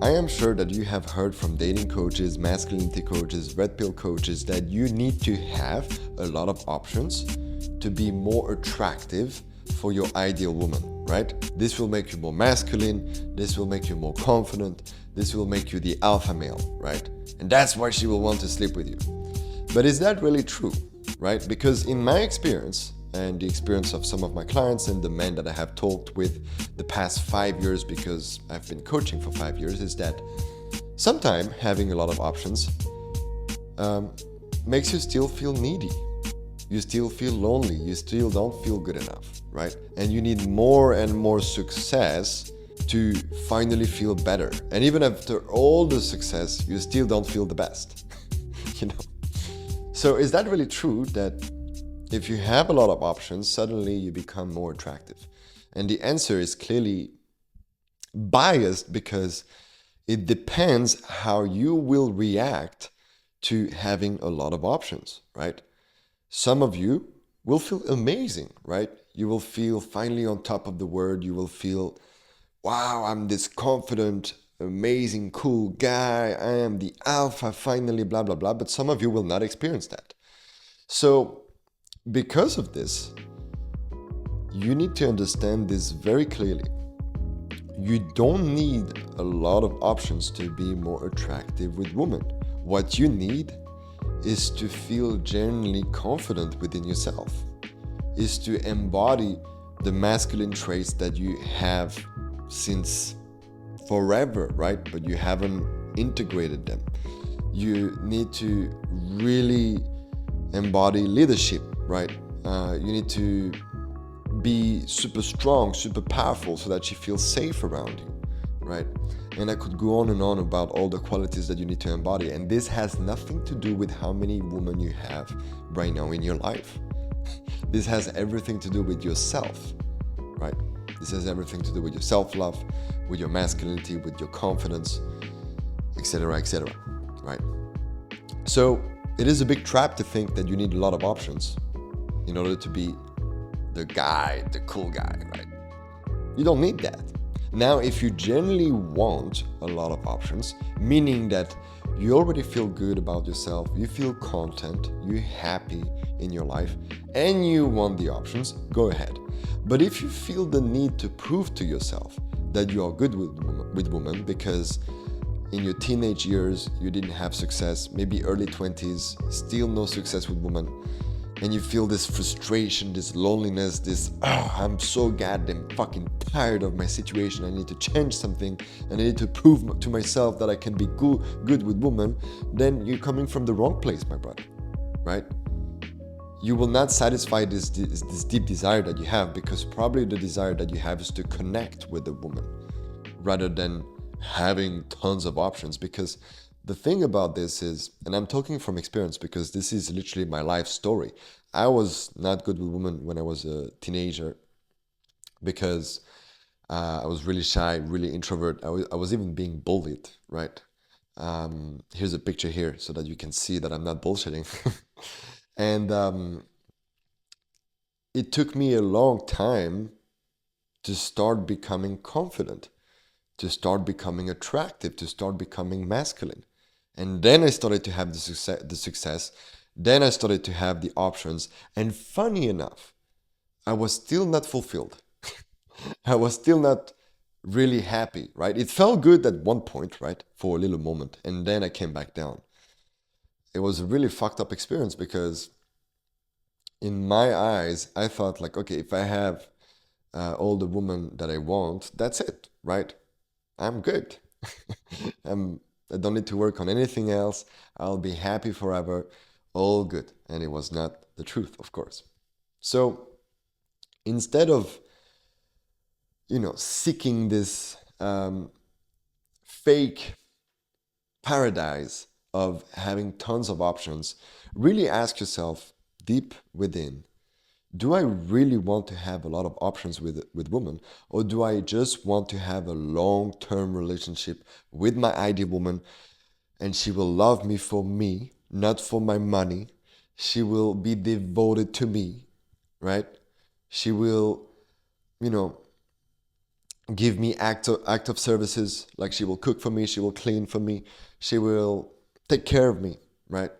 I am sure that you have heard from dating coaches, masculinity coaches, red pill coaches that you need to have a lot of options to be more attractive for your ideal woman, right? This will make you more masculine, this will make you more confident, this will make you the alpha male, right? And that's why she will want to sleep with you. But is that really true, right? Because in my experience, and the experience of some of my clients and the men that I have talked with the past 5 years, because I've been coaching for 5 years, is that sometimes having a lot of options makes you still feel needy. You still feel lonely. You still don't feel good enough, right? And you need more and more success to finally feel better. And even after all the success, you still don't feel the best, you know? So is that really true that if you have a lot of options, suddenly you become more attractive? And the answer is clearly biased, because it depends how you will react to having a lot of options, right? Some of you will feel amazing, right? You will feel finally on top of the world. You will feel, wow, I'm this confident, amazing, cool guy. I am the alpha, finally, blah, blah, blah. But some of you will not experience that. So because of this, you need to understand this very clearly. You don't need a lot of options to be more attractive with women. What you need is to feel genuinely confident within yourself, is to embody the masculine traits that you have since forever, right? But you haven't integrated them. You need to really embody leadership, right? You need to be super strong, super powerful, so that you feel safe around you, right? And I could go on and on about all the qualities that you need to embody. And this has nothing to do with how many women you have right now in your life. This has everything to do with yourself, right? This has everything to do with your self-love, with your masculinity, with your confidence, etc., right? So it is a big trap to think that you need a lot of options in order to be the guy, the cool guy, right? You don't need that. Now, if you genuinely want a lot of options, meaning that you already feel good about yourself, you feel content, you're happy in your life, and you want the options, go ahead. But if you feel the need to prove to yourself that you are good with women because in your teenage years you didn't have success, maybe early 20s, still no success with women, and you feel this frustration, this loneliness, this, I'm so goddamn fucking tired of my situation, I need to change something, and I need to prove to myself that I can be good with women, then you're coming from the wrong place, my brother, right? You will not satisfy this deep desire that you have, because probably the desire that you have is to connect with the woman rather than having tons of options. Because the thing about this is, and I'm talking from experience because this is literally my life story. I was not good with women when I was a teenager because I was really shy, really introvert. I was even being bullied, right? Here's a picture here so that you can see that I'm not bullshitting. And it took me a long time to start becoming confident, to start becoming attractive, to start becoming masculine. And then I started to have the success. Then I started to have the options. And funny enough, I was still not fulfilled. I was still not really happy, right? It felt good at one point, right? For a little moment. And then I came back down. It was a really fucked up experience because in my eyes, I thought like, okay, if I have all the women that I want, that's it, right? I'm good. I don't need to work on anything else. I'll be happy forever. All good. And it was not the truth, of course. So instead of, seeking this fake paradise of having tons of options, really ask yourself deep within, do I really want to have a lot of options with women, or do I just want to have a long-term relationship with my ideal woman, and she will love me for me, not for my money. She will be devoted to me, right? She will, give me act of services, like she will cook for me, she will clean for me, she will take care of me, right?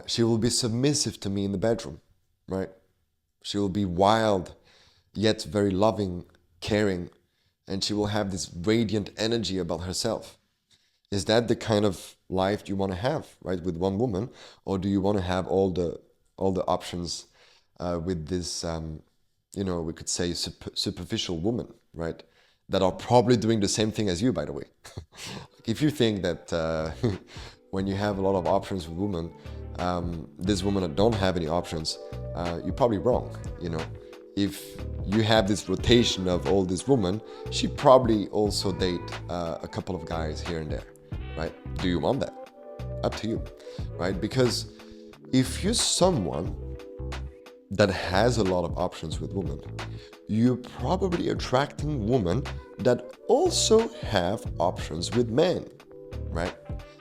She will be submissive to me in the bedroom, right? She will be wild, yet very loving, caring, and she will have this radiant energy about herself. Is that the kind of life you want to have, right, with one woman, or do you want to have all the options with this, we could say superficial woman, right, that are probably doing the same thing as you, by the way. If you think that when you have a lot of options with women, this woman that don't have any options, you're probably wrong. If you have this rotation of all these women, she probably also date a couple of guys here and there, right? Do you want that? Up to you, right? Because if you're someone that has a lot of options with women, you're probably attracting women that also have options with men, right?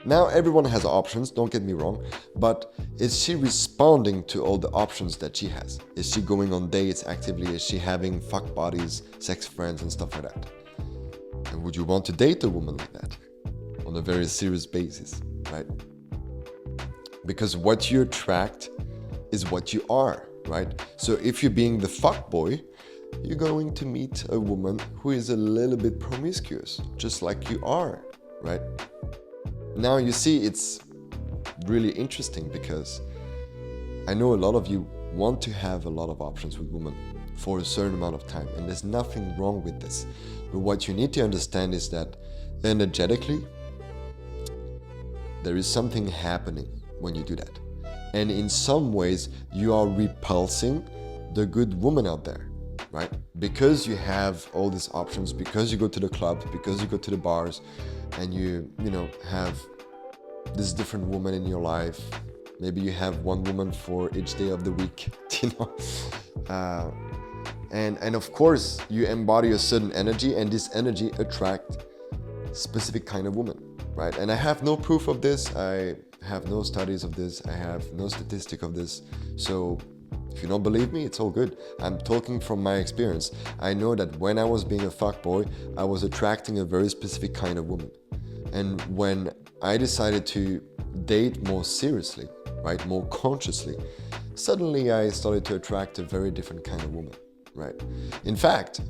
Now everyone has options, don't get me wrong, but is she responding to all the options that she has? Is she going on dates actively? Is she having fuck buddies, sex friends and stuff like that? And would you want to date a woman like that on a very serious basis, right? Because what you attract is what you are, right? So if you're being the fuck boy, you're going to meet a woman who is a little bit promiscuous, just like you are, right? Now you see, it's really interesting because I know a lot of you want to have a lot of options with women for a certain amount of time, and there's nothing wrong with this. But what you need to understand is that energetically, there is something happening when you do that. And in some ways, you are repulsing the good woman out there, right? Because you have all these options, because you go to the clubs, because you go to the bars, and you have this different woman in your life. Maybe you have one woman for each day of the week, and of course you embody a certain energy, and this energy attract specific kind of woman, right? And I have no proof of this, I have no studies of this, I have no statistic of this, so if you don't believe me, it's all good. I'm talking from my experience. I know that when I was being a fuckboy, I was attracting a very specific kind of woman. And when I decided to date more seriously, right, more consciously, suddenly I started to attract a very different kind of woman, right? In fact,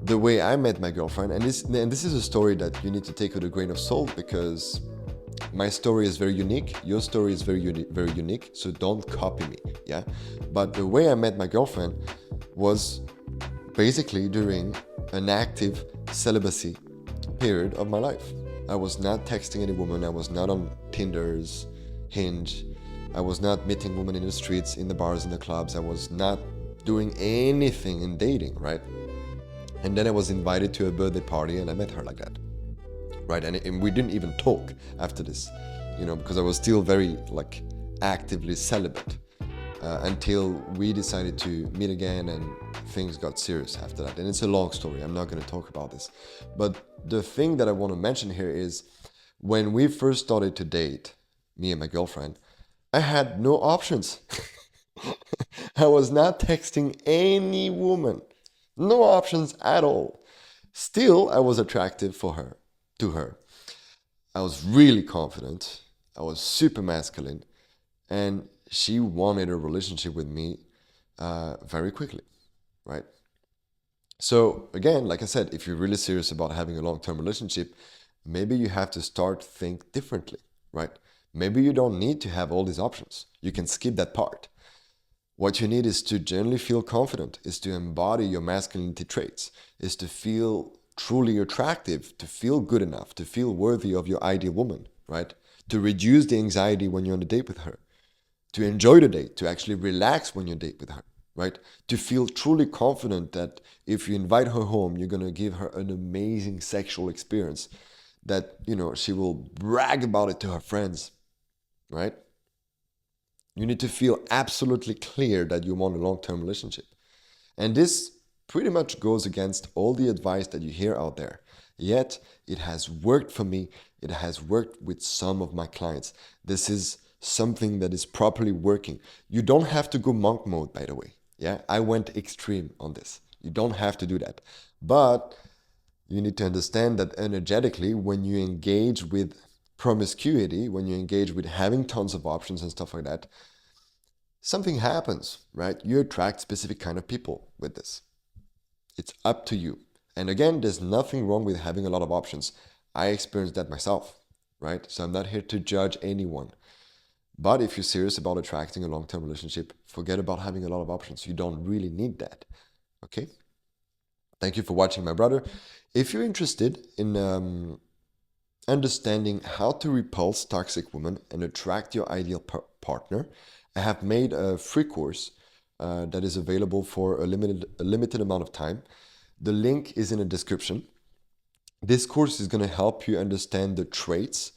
the way I met my girlfriend, and this is a story that you need to take with a grain of salt, because my story is very unique, your story is very unique, so don't copy me, yeah? But the way I met my girlfriend was basically during an active celibacy period of my life. I was not texting any woman, I was not on Tinder's, Hinge, I was not meeting women in the streets, in the bars, in the clubs, I was not doing anything in dating, right? And then I was invited to a birthday party and I met her like that, right? And we didn't even talk after this, because I was still very actively celibate until we decided to meet again and things got serious after that. And it's a long story, I'm not going to talk about this. But the thing that I want to mention here is when we first started to date, me and my girlfriend, I had no options. I was not texting any woman. No options at all. Still, I was attractive to her. I was really confident. I was super masculine. And she wanted a relationship with me very quickly, right? So again, like I said, if you're really serious about having a long-term relationship, maybe you have to start think differently, right? Maybe you don't need to have all these options. You can skip that part. What you need is to generally feel confident, is to embody your masculinity traits, is to feel truly attractive, to feel good enough, to feel worthy of your ideal woman, right? To reduce the anxiety when you're on a date with her, to enjoy the date, to actually relax when you date with her, right? To feel truly confident that if you invite her home, you're going to give her an amazing sexual experience, that, she will brag about it to her friends, right? You need to feel absolutely clear that you want a long-term relationship. And this pretty much goes against all the advice that you hear out there. Yet, it has worked for me. It has worked with some of my clients. This is something that is properly working. You don't have to go monk mode, by the way. Yeah, I went extreme on this. You don't have to do that. But You need to understand that energetically, when you engage with promiscuity, when you engage with having tons of options and stuff like that, something happens, right? You attract specific kind of people with this. It's up to you. And again, there's nothing wrong with having a lot of options. I experienced that myself, right? So I'm not here to judge anyone. But if you're serious about attracting a long-term relationship, forget about having a lot of options. You don't really need that. Okay? Thank you for watching, my brother. If you're interested in understanding how to repulse toxic women and attract your ideal partner, I have made a free course that is available for a limited amount of time. The link is in the description. This course is going to help you understand the traits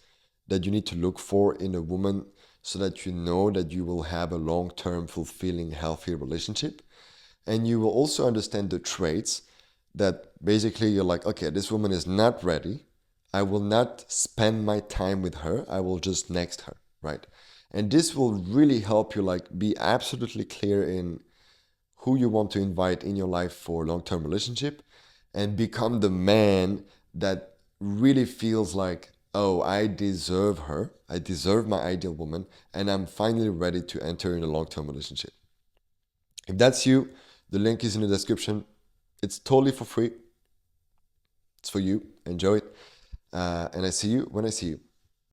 that you need to look for in a woman so that you know that you will have a long-term, fulfilling, healthy relationship. And you will also understand the traits that basically you're like, okay, this woman is not ready. I will not spend my time with her. I will just next her, right? And this will really help you like be absolutely clear in who you want to invite in your life for a long-term relationship and become the man that really feels like, oh, I deserve her. I deserve my ideal woman, and I'm finally ready to enter in a long-term relationship. If that's you, the link is in the description. It's totally for free. It's for you. Enjoy it. And I see you when I see you.